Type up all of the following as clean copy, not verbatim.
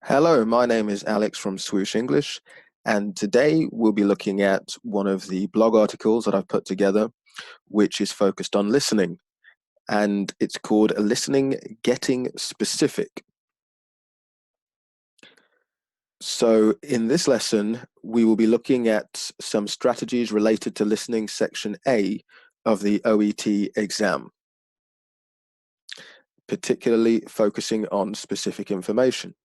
Hello, my name is Alex from Swoosh English, and today we'll be looking at one of the blog articles that I've put together, which is focused on listening, and it's called Listening Getting Specific. So in this lesson, we will be looking at some strategies related to listening section A of the OET exam, particularly focusing on specific information.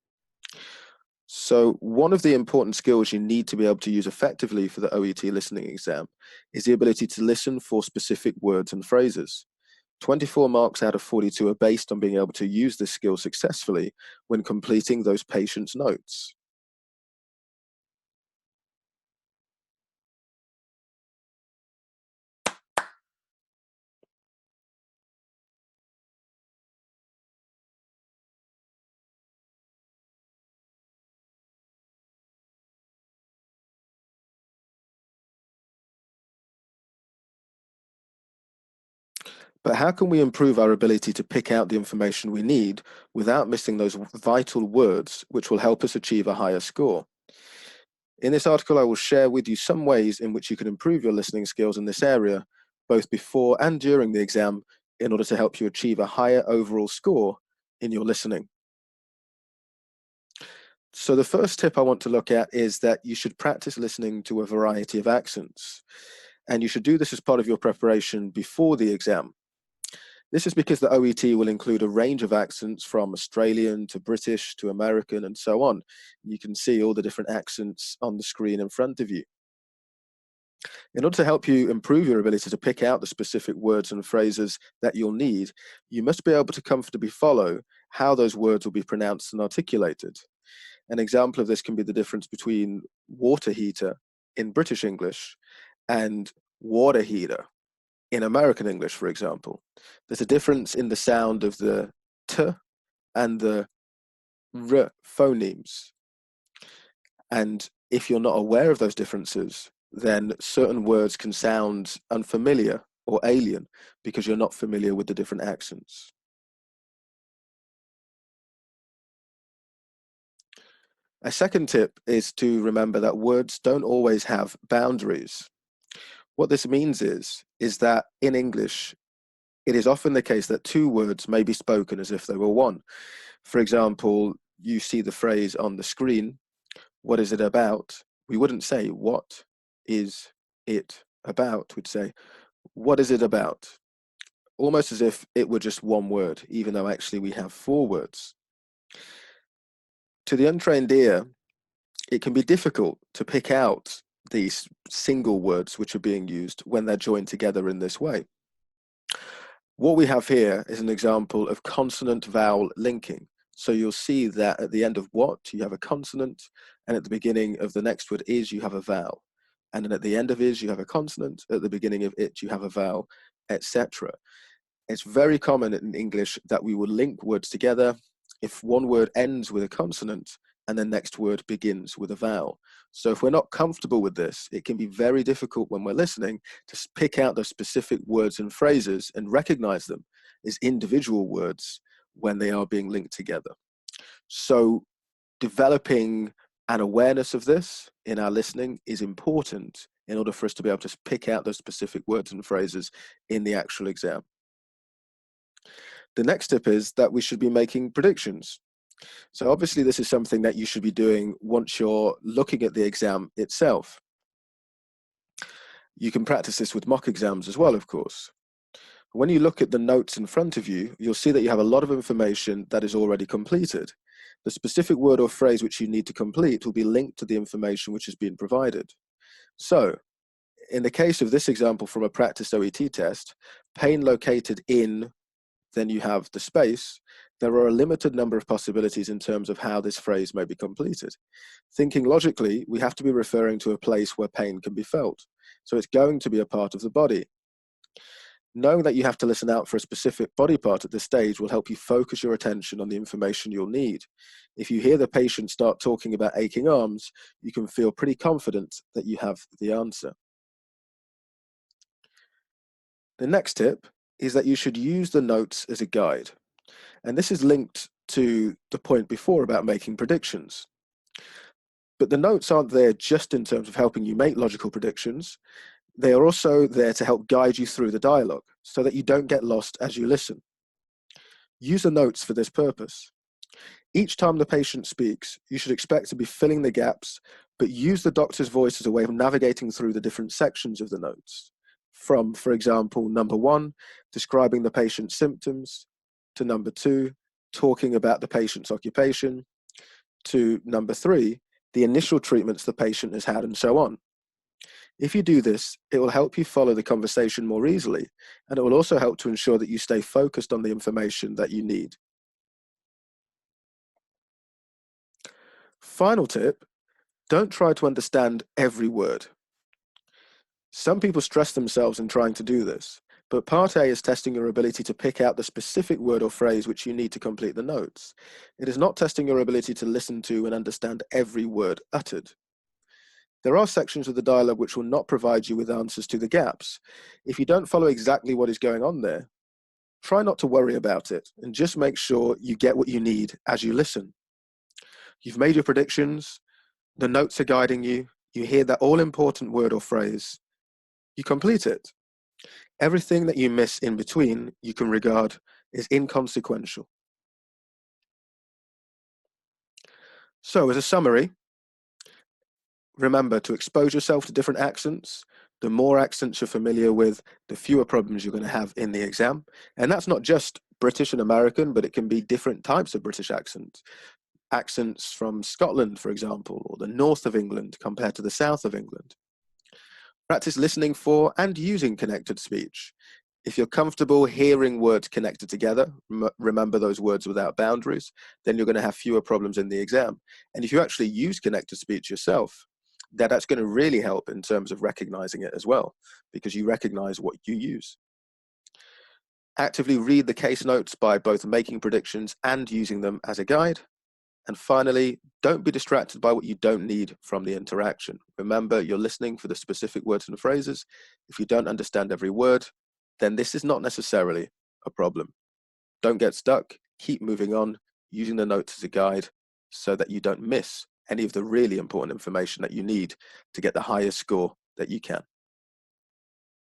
So one of the important skills you need to be able to use effectively for the OET listening exam is the ability to listen for specific words and phrases. 24 marks out of 42 are based on being able to use this skill successfully when completing those patient's notes. But how can we improve our ability to pick out the information we need without missing those vital words which will help us achieve a higher score? In this article, I will share with you some ways in which you can improve your listening skills in this area, both before and during the exam, in order to help you achieve a higher overall score in your listening. So the first tip I want to look at is that you should practice listening to a variety of accents. And you should do this as part of your preparation before the exam. This is because the OET will include a range of accents from Australian to British to American and so on. You can see all the different accents on the screen in front of you. In order to help you improve your ability to pick out the specific words and phrases that you'll need, you must be able to comfortably follow how those words will be pronounced and articulated. An example of this can be the difference between water heater in British English and water heater in American English, for example. There's a difference in the sound of the t and the r phonemes. And if you're not aware of those differences, then certain words can sound unfamiliar or alien because you're not familiar with the different accents. A second tip is to remember that words don't always have boundaries. What this means is that in English, it is often the case that two words may be spoken as if they were one. For example, you see the phrase on the screen, what is it about? We wouldn't say, what is it about? We'd say, what is it about? Almost as if it were just one word, even though actually we have four words. To the untrained ear, it can be difficult to pick out these single words which are being used when they're joined together in this way. What we have here is an example of consonant-vowel linking. So you'll see that at the end of what, you have a consonant, and at the beginning of the next word is, you have a vowel. And then at the end of is, you have a consonant, at the beginning of it, you have a vowel, etc. It's very common in English that we will link words together if one word ends with a consonant and the next word begins with a vowel. So if we're not comfortable with this, it can be very difficult when we're listening to pick out those specific words and phrases and recognize them as individual words when they are being linked together. So developing an awareness of this in our listening is important in order for us to be able to pick out those specific words and phrases in the actual exam. The next tip is that we should be making predictions. So obviously this is something that you should be doing once you're looking at the exam itself. You can practice this with mock exams as well, of course. When you look at the notes in front of you, you'll see that you have a lot of information that is already completed. The specific word or phrase which you need to complete will be linked to the information which has been provided. So, in the case of this example from a practice OET test, pain located in, then you have the space, there are a limited number of possibilities in terms of how this phrase may be completed. Thinking logically, we have to be referring to a place where pain can be felt. So it's going to be a part of the body. Knowing that you have to listen out for a specific body part at this stage will help you focus your attention on the information you'll need. If you hear the patient start talking about aching arms, you can feel pretty confident that you have the answer. The next tip is that you should use the notes as a guide. And this is linked to the point before about making predictions. But the notes aren't there just in terms of helping you make logical predictions. They are also there to help guide you through the dialogue so that you don't get lost as you listen. Use the notes for this purpose. Each time the patient speaks, you should expect to be filling the gaps, but use the doctor's voice as a way of navigating through the different sections of the notes. From, for example, number 1, describing the patient's symptoms, to number 2, talking about the patient's occupation, to number 3, the initial treatments the patient has had, and so on. If you do this, it will help you follow the conversation more easily, and it will also help to ensure that you stay focused on the information that you need. Final tip, don't try to understand every word. Some people stress themselves in trying to do this, but part A is testing your ability to pick out the specific word or phrase which you need to complete the notes. It is not testing your ability to listen to and understand every word uttered. There are sections of the dialogue which will not provide you with answers to the gaps. If you don't follow exactly what is going on there, try not to worry about it and just make sure you get what you need as you listen. You've made your predictions, the notes are guiding you, you hear that all-important word or phrase, you complete it. Everything that you miss in between, you can regard as inconsequential. So, as a summary, remember to expose yourself to different accents. The more accents you're familiar with, the fewer problems you're going to have in the exam. And that's not just British and American, but it can be different types of British accents. Accents from Scotland, for example, or the north of England compared to the south of England. Practice listening for and using connected speech. If you're comfortable hearing words connected together, remember those words without boundaries, then you're going to have fewer problems in the exam. And if you actually use connected speech yourself, that's going to really help in terms of recognizing it as well, because you recognize what you use. Actively read the case notes by both making predictions and using them as a guide. And finally, don't be distracted by what you don't need from the interaction. Remember, you're listening for the specific words and phrases. If you don't understand every word, then this is not necessarily a problem. Don't get stuck. Keep moving on, using the notes as a guide so that you don't miss any of the really important information that you need to get the highest score that you can.